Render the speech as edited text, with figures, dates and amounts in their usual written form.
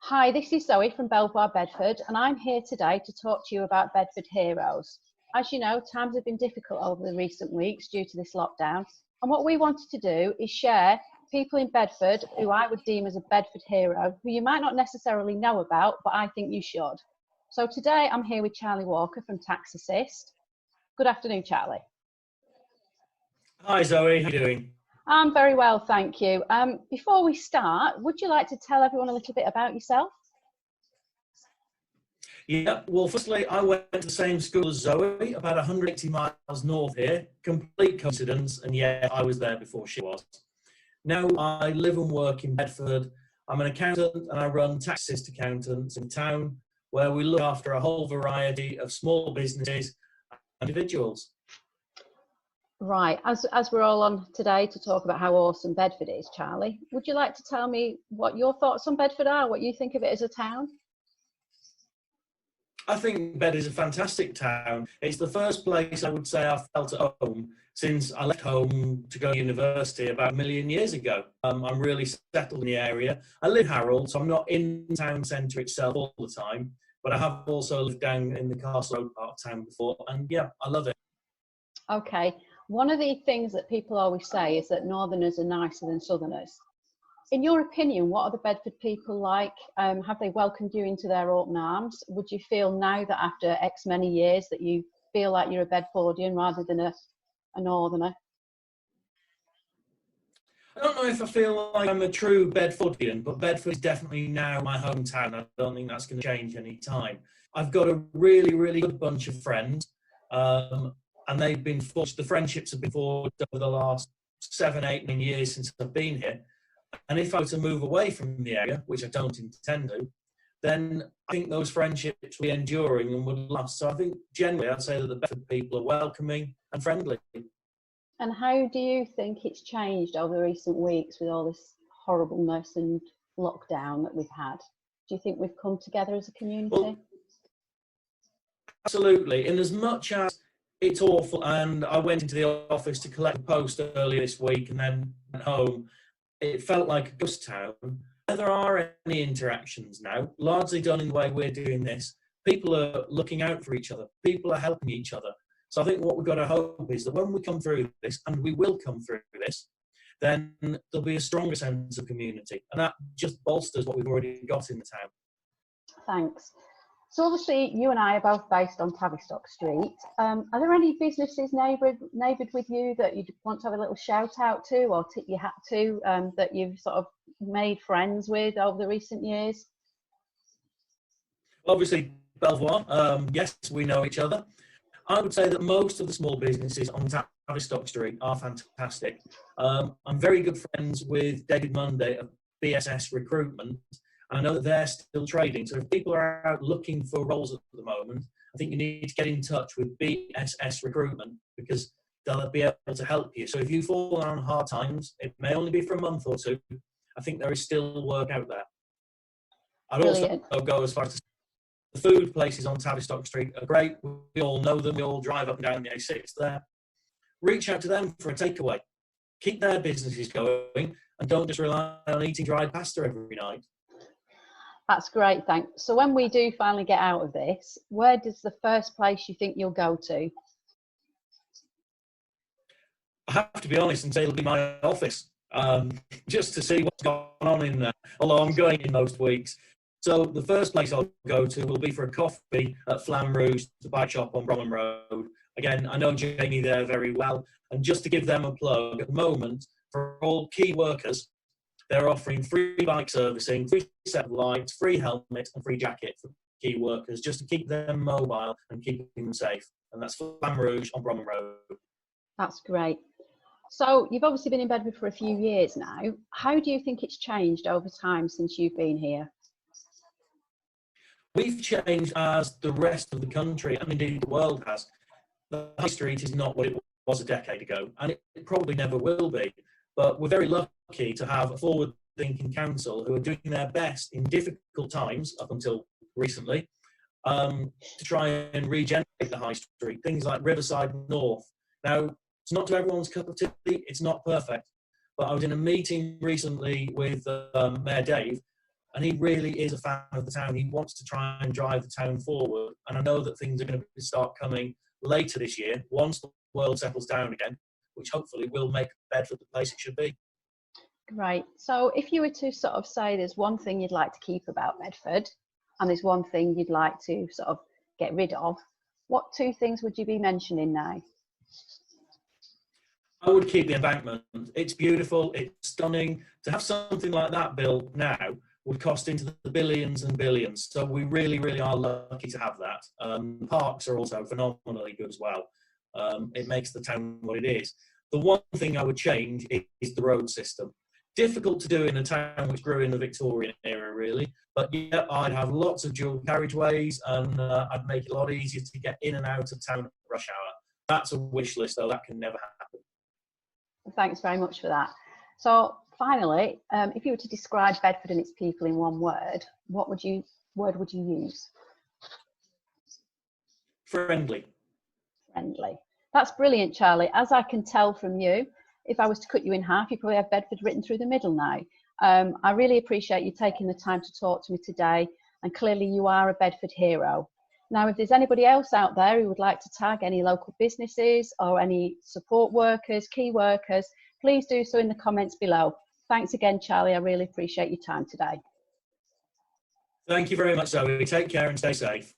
Hi, this is Zoe from Belvoir, Bedford, and I'm here today to talk to you about Bedford Heroes. As you know, times have been difficult over the recent weeks due to this lockdown, and what we wanted to do is share people in Bedford who I would deem as a Bedford hero, who you might not necessarily know about, but I think you should. So today I'm here with Charlie Walker from Tax Assist. Good afternoon, Charlie. Hi Zoe, how are you doing? I'm very well, thank you. Before we start, would you like to tell everyone a little bit about yourself? Yeah, well, firstly, I went to the same school as Zoe, about 180 miles north here. Complete coincidence, and yeah, I was there before she was. Now, I live and work in Bedford. I'm an accountant, and I run Tax Assist Accountants in town, where we look after a whole variety of small businesses and individuals. Right, as we're all on today to talk about how awesome Bedford is, Charlie, would you like to tell me what your thoughts on Bedford are, what you think of it as a town? I think Bedford is a fantastic town. It's the first place I would say I've felt at home since I left home to go to university about 1,000,000 years ago. I'm really settled in the area. I live in Harrold, so I'm not in the town centre itself all the time, but I have also lived down in the Castle Road part of town before, and yeah, I love it. Okay, one of the things that people always say is that Northerners are nicer than Southerners. In your opinion, what are the Bedford people like? Have they welcomed you into their open arms? Would you feel now that after X many years that you feel like you're a Bedfordian rather than a Northerner? I don't know if I feel like I'm a true Bedfordian, but Bedford is definitely now my hometown. I don't think that's going to change any time. I've got a really, really good bunch of friends, and they've been forged. The friendships have been forged over the last 7, 8, 9 years since I've been here. And if I were to move away from the area, which I don't intend to, then I think those friendships will be enduring and would last. So I think generally I'd say that the Bedford people are welcoming and friendly. And how do you think it's changed over the recent weeks with all this horribleness and lockdown that we've had? Do you think we've come together as a community? Well, absolutely. In as much as it's awful, and I went into the office to collect a post earlier this week and then went home, it felt like a ghost town. There are any interactions now, largely done in the way we're doing this. People are looking out for each other. People are helping each other. So I think what we've got to hope is that when we come through this, and we will come through this, then there'll be a stronger sense of community. And that just bolsters what we've already got in the town. Thanks. So obviously you and I are both based on Tavistock Street. Are there any businesses neighboured with you that you'd want to have a little shout out to or tip your hat to that you've sort of made friends with over the recent years? Obviously, Belvoir, yes, we know each other. I would say that most of the small businesses on Tavistock Street are fantastic. I'm very good friends with David Monday of BSS Recruitment. I know that they're still trading. So if people are out looking for roles at the moment, I think you need to get in touch with BSS Recruitment because they'll be able to help you. So if you fall on hard times, it may only be for a month or two. I think there is still work out there. I'd Brilliant. also go as far as the food places on Tavistock Street are great. We all know them. We all drive up and down the A6 there. Reach out to them for a takeaway. Keep their businesses going and don't just rely on eating dried pasta every night. That's great, thanks. So when we do finally get out of this, where does the first place you think you'll go to? I have to be honest and say it'll be my office, just to see what's going on in there, although I'm going in most weeks. So the first place I'll go to will be for a coffee at Flam Rouge, the bike shop on Bromham Road. Again, I know Jamie there very well, and just to give them a plug, at the moment, for all key workers, they're offering free bike servicing, free set of lights, free helmet and free jacket for key workers, just to keep them mobile and keep them safe. And that's Flam Rouge on Bromham Road. That's great. So you've obviously been in Bedford for a few years now. How do you think it's changed over time since you've been here? We've changed as the rest of the country, and indeed the world has. The high street is not what it was a decade ago, and it probably never will be. But we're very lucky to have a forward-thinking council who are doing their best in difficult times, up until recently, to try and regenerate the high street. Things like Riverside North. Now, it's not to everyone's cup of tea, it's not perfect. But I was in a meeting recently with Mayor Dave, and he really is a fan of the town. He wants to try and drive the town forward, and I know that things are going to start coming later this year once the world settles down again, which hopefully will make Bedford the place it should be. Right. So if you were to sort of say there's one thing you'd like to keep about Bedford and there's one thing you'd like to sort of get rid of, what two things would you be mentioning now? I would keep the embankment. It's beautiful, it's stunning. To have something like that built now would cost into the billions and billions. So we really, really are lucky to have that. The parks are also phenomenally good as well. It makes the town what it is. The one thing I would change is the road system. Difficult to do in a town which grew in the Victorian era, really. But yeah, I'd have lots of dual carriageways, and I'd make it a lot easier to get in and out of town at rush hour. That's a wish list, though. That can never happen. Thanks very much for that. So finally, if you were to describe Bedford and its people in one word, what word would you use? Friendly. Friendly. That's brilliant, Charlie. As I can tell from you, if I was to cut you in half, you probably have Bedford written through the middle now. I really appreciate you taking the time to talk to me today, and clearly you are a Bedford hero. Now, if there's anybody else out there who would like to tag any local businesses or any support workers, key workers, please do so in the comments below. Thanks again, Charlie. I really appreciate your time today. Thank you very much, Zoe. Take care and stay safe.